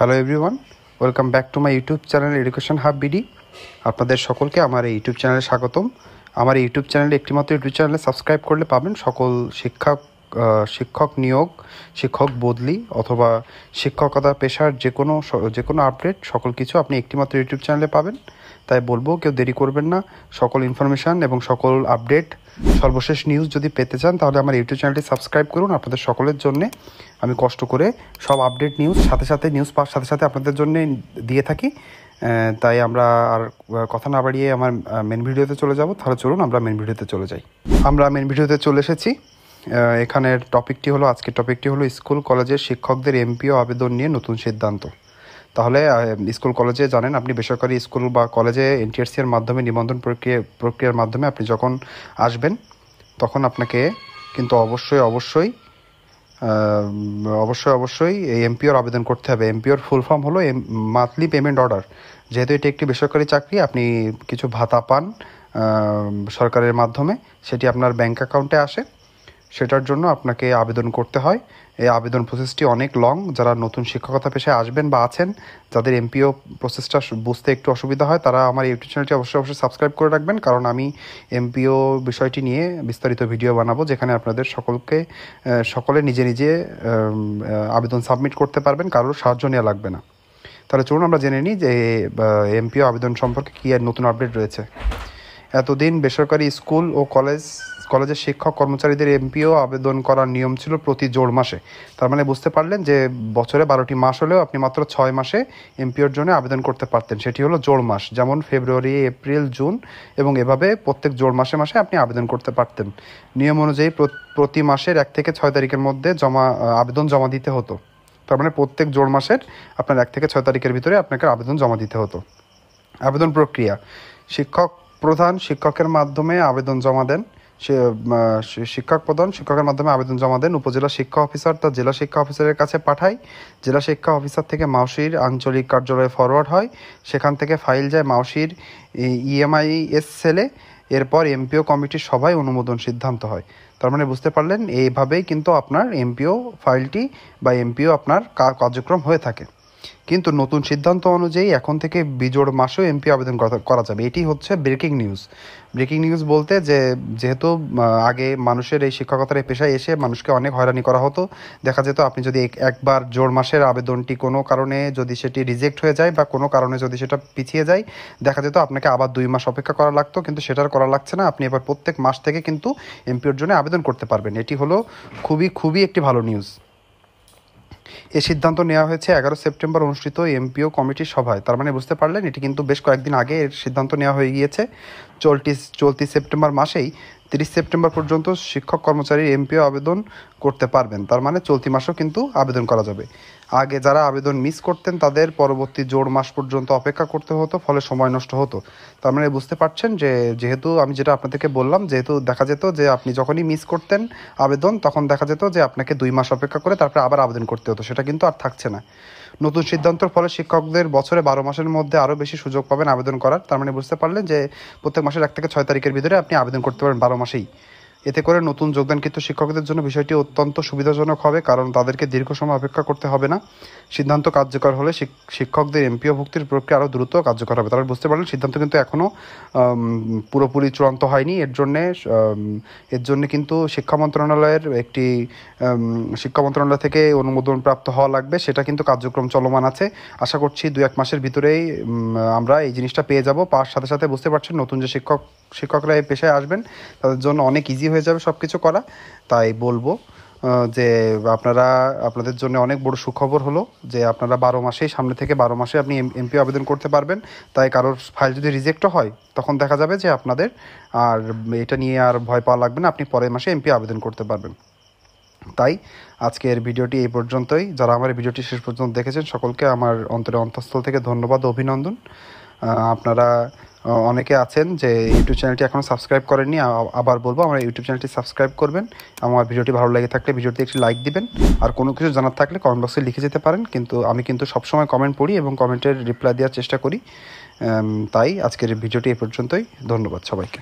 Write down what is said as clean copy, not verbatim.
Hello everyone, welcome back to my YouTube channel education hub BD. আপনাদের সকলকে আমার এই ইউটিউব চ্যানেলে স্বাগতম। আমার এই ইউটিউব চ্যানেলে একটিমাত্র ইউটিউব চ্যানেলে সাবস্ক্রাইব করলে পাবেন সকল শিক্ষক নিয়োগ, শিক্ষক বদলি অথবা শিক্ষকতা পেশার যে কোনো আপডেট, সকল কিছু আপনি একটিমাত্র ইউটিউব চ্যানেলে পাবেন। তাই বলবো, কেউ দেরি করবেন না। সকল ইনফরমেশান এবং সকল আপডেট, সর্বশেষ নিউজ যদি পেতে চান তাহলে আমার ইউটিউব চ্যানেলটি সাবস্ক্রাইব করুন। আপনাদের সকলের জন্যে আমি কষ্ট করে সব আপডেট নিউজ নিউজ পাওয়ার সাথে সাথে আপনাদের জন্য দিয়ে থাকি। তাই আমরা আর কথা না বাড়িয়ে আমার মেন ভিডিওতে চলে যাব। তাহলে চলুন আমরা মেন ভিডিওতে চলে যাই। আমরা মেন ভিডিওতে চলে এসেছি। এখানের আজকের টপিকটি হলো স্কুল কলেজের শিক্ষকদের এমপিও আবেদন নিয়ে নতুন সিদ্ধান্ত। তাহলে স্কুল কলেজে জানেন, আপনি বেসরকারি স্কুল বা কলেজে NTRC এর মাধ্যমে নিবন্ধন প্রক্রিয়ার মাধ্যমে আপনি যখন আসবেন, তখন আপনাকে কিন্তু অবশ্যই এই এমপিওর আবেদন করতে হবে। এমপিওর ফুল ফর্ম হলো মান্থলি পেমেন্ট অর্ডার। যেহেতু এটি একটি বেসরকারি চাকরি, আপনি কিছু ভাতা পান সরকারের মাধ্যমে, সেটি আপনার ব্যাংক অ্যাকাউন্টে আসে। সেটার জন্য আপনাকে আবেদন করতে হয়। এই আবেদন প্রসেসটি অনেক লং। যারা নতুন শিক্ষকতা পেশায় আসবেন বা আছেন, যাদের এমপিও প্রসেসটা বুঝতে একটু অসুবিধা হয়, তারা আমার ইউটিউব চ্যানেলটি অবশ্যই সাবস্ক্রাইব করে রাখবেন, কারণ আমি এমপিও বিষয়টি নিয়ে বিস্তারিত ভিডিও বানাবো, যেখানে আপনাদের সকলে নিজে আবেদন সাবমিট করতে পারবেন, কারোর সাহায্য নেওয়া লাগবে না। তাহলে চলুন আমরা জেনে নিই যে এমপিও আবেদন সম্পর্কে কী আর নতুন আপডেট রয়েছে। এতদিন বেসরকারি স্কুল ও কলেজের শিক্ষক কর্মচারীদের এমপিও আবেদন করার নিয়ম ছিল প্রতি জোড় মাসে। তার মানে বুঝতে পারলেন যে বছরে 12টি মাস হলেও আপনি মাত্র 6 মাসে এমপিওর জন্য আবেদন করতে পারতেন। সেটি হলো জোড় মাস, যেমন ফেব্রুয়ারি, এপ্রিল, জুন, এবং এভাবে প্রত্যেক জোড় মাসে আপনি আবেদন করতে পারতেন। নিয়ম অনুযায়ী প্রতি মাসের 1 থেকে 6 তারিখের মধ্যে আবেদন জমা দিতে হতো। তার মানে প্রত্যেক জোড় মাসের আপনার 1 থেকে 6 তারিখের ভিতরে আপনাকে আবেদন জমা দিতে হতো। আবেদন প্রক্রিয়া: প্রধান শিক্ষকের মাধ্যমে আবেদন জমা দেন। শিক্ষকের মাধ্যমে আবেদন জমা দেন। উপজেলা শিক্ষা অফিসার তার জেলা শিক্ষা অফিসারের কাছে পাঠায়। জেলা শিক্ষা অফিসার থেকে মাউসির আঞ্চলিক কার্যালয়ে ফরওয়ার্ড হয়। সেখান থেকে ফাইল যায় মাউসির EMIS সেলে। এরপর এমপিও কমিটির সভায় অনুমোদন সিদ্ধান্ত হয়। তার মানে বুঝতে পারলেন, এইভাবেই কিন্তু আপনার এমপিও ফাইলটি বা এমপিও আপনার কার্যক্রম হয়ে থাকে। কিন্তু নতুন সিদ্ধান্ত অনুযায়ী এখন থেকে বিজোড় মাসেও এমপিও আবেদন করা যাবে। এটি হচ্ছে ব্রেকিং নিউজ বলতে, যেহেতু আগে মানুষের এই শিক্ষকতার পেশায় এসে মানুষকে অনেক হয়রানি করা হতো। দেখা যেত আপনি যদি একবার জোড় মাসের আবেদনটি কোনো কারণে যদি সেটি রিজেক্ট হয়ে যায় বা কোনো কারণে যদি সেটা পিছিয়ে যায়, দেখা যেত আপনাকে আবার 2 মাস অপেক্ষা করা লাগতো। কিন্তু সেটার করা লাগছে না। আপনি এবার প্রত্যেক মাস থেকে কিন্তু এমপিওর জন্য আবেদন করতে পারবেন। এটি হলো খুবই একটি ভালো নিউজ। এই সিদ্ধান্ত নেওয়া হয়েছে 11 সেপ্টেম্বর অনুষ্ঠিত এমপিও কমিটির সভায়। তার মানে বুঝতে পারলেন, এটি কিন্তু বেশ কয়েকদিন আগে এর সিদ্ধান্ত নেওয়া হয়ে গিয়েছে। চলতি সেপ্টেম্বর মাসেই 30 সেপ্টেম্বর পর্যন্ত শিক্ষক কর্মচারীর এমপিও আবেদন করতে পারবেন। তার মানে চলতি মাসেও কিন্তু আবেদন করা যাবে। আগে যারা আবেদন মিস করতেন তাদের পরবর্তী জোড় মাস পর্যন্ত অপেক্ষা করতে হতো, ফলে সময় নষ্ট হতো। তার মানে বুঝতে পারছেন যে যেহেতু আমি যেটা আপনাদেরকে বললাম, যেহেতু দেখা যেত যে আপনি যখনই মিস করতেন আবেদন, তখন দেখা যেত যে আপনাকে 2 মাস অপেক্ষা করে তারপরে আবার আবেদন করতে হতো। সেটা কিন্তু আর থাকছে না। নতুন সিদ্ধান্তের ফলে শিক্ষকদের বছরে 12 মাসের মধ্যে আরও বেশি সুযোগ পাবেন আবেদন করার। তার মানে বুঝতে পারলেন যে প্রত্যেক মাসের 1 থেকে 6 তারিখের ভিতরে আপনি আবেদন করতে পারেন 12 মাসেই। এতে করে নতুন যোগদানকৃত শিক্ষকদের জন্য বিষয়টি অত্যন্ত সুবিধাজনক হবে, কারণ তাদেরকে দীর্ঘ সময় অপেক্ষা করতে হবে না। সিদ্ধান্ত কার্যকর হলে শিক্ষকদের এমপিও ভুক্তির প্রক্রিয়া আরও দ্রুত কার্যকর হবে। তারা বুঝতে পারলেন, সিদ্ধান্ত কিন্তু এখনও পুরোপুরি চূড়ান্ত হয়নি। এর জন্যে কিন্তু শিক্ষা মন্ত্রণালয় থেকে অনুমোদন প্রাপ্ত হওয়া লাগবে। সেটা কিন্তু কার্যক্রম চলমান আছে। আশা করছি 2-1 মাসের ভিতরেই আমরা এই জিনিসটা পেয়ে যাব। পাওয়ার সাথে সাথে বুঝতে পারছেন, নতুন যে শিক্ষকরা এই পেশায় আসবেন তাদের জন্য অনেক ইজি হয়ে যাবে সব কিছু করা। তাই বলবো যে আপনাদের জন্য অনেক বড় সুখবর হলো যে আপনারা 12 মাসেই, সামনে থেকে 12 মাসে আপনি এমপিও আবেদন করতে পারবেন। তাই কারোর ফাইল যদি রিজেক্টও হয়, তখন দেখা যাবে যে আপনাদের আর এটা নিয়ে আর ভয় পাওয়া লাগবে না। আপনি পরের মাসে এমপিও আবেদন করতে পারবেন। তাই আজকের ভিডিওটি এই পর্যন্তই। যারা আমার এই ভিডিওটি শেষ পর্যন্ত দেখেছেন, সকলকে আমার অন্তঃস্থল থেকে ধন্যবাদ ও অভিনন্দন। আপনারা অনেকে আছেন যে ইউটিউব চ্যানেলটি এখনও সাবস্ক্রাইব করেননি। আবার বলবো, আমার ইউটিউব চ্যানেলটি সাবস্ক্রাইব করবেন। আমার ভিডিওটি ভালো লেগে থাকলে ভিডিওটি একটি লাইক দিবেন। আর কোনো কিছু জানার থাকলে কমেন্ট বক্সে লিখে যেতে পারেন। আমি সবসময় কমেন্ট পড়ি এবং কমেন্টের রিপ্লাই দেওয়ার চেষ্টা করি। তাই আজকের ভিডিওটি এই পর্যন্তই। ধন্যবাদ সবাইকে।